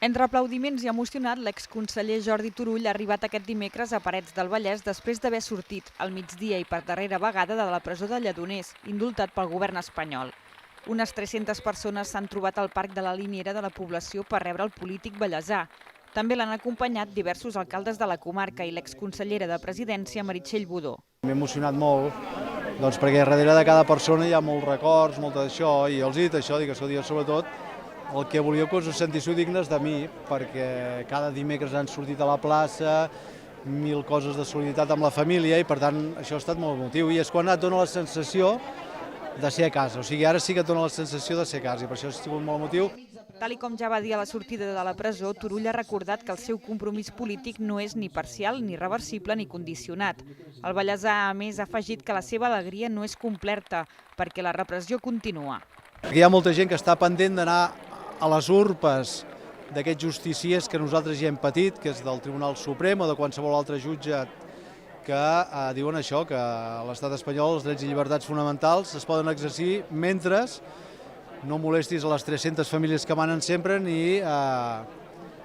Entre aplaudiments i emocionat, l'exconseller Jordi Turull ha arribat aquest dimecres a Parets del Vallès després d'haver sortit al migdia i per darrera vegada de la presó de Lledoners, indultat pel govern espanyol. Unes 300 persones s'han trobat al Parc de la Liniera de la població per rebre el polític vallesà. També l'han acompanyat diversos alcaldes de la comarca i l'exconsellera de Presidència, Meritxell Budó. M'he emocionat molt, perquè darrere de cada persona hi ha molts records, molt d'això, i els he dit això, dic que sobretot el que volíeu que us sentíssiu dignes de mi, perquè cada dimecres han sortit a la plaça, mil coses de solidaritat amb la família, i per tant això ha estat molt emotiu, i és quan et dona la sensació de ser a casa, o sigui, ara sí que et dona la sensació de ser a casa, i per això ha sigut molt emotiu. Tal com ja va dir a la sortida de la presó, Turull ha recordat que el seu compromís polític no és ni parcial, ni reversible, ni condicionat. El vallesà, a més, ha afegit que la seva alegria no és completa, perquè la repressió continua. Hi ha molta gent que està pendent d'anar a les urpes d'aquests justiciers que nosaltres ja hem patit, que és del Tribunal Suprem o de qualsevol altre jutge, que diuen això, que a l'estat espanyol els drets i llibertats fonamentals es poden exercir mentre no molestis a les 300 famílies que manen sempre ni,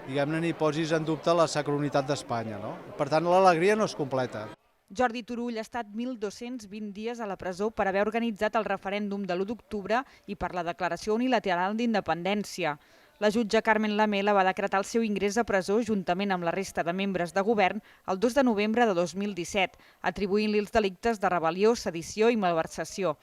diguem-ne, ni posis en dubte la sacronitat d'Espanya, no? Per tant, l'alegria no és completa. Jordi Turull ha estat 1.220 dies a la presó per haver organitzat el referèndum de l'1 d'octubre i per la declaració unilateral d'independència. La jutge Carmen Lamela va decretar el seu ingrés a presó juntament amb la resta de membres de govern el 2 de novembre de 2017, atribuint-li els delictes de rebel·lió, sedició i malversació.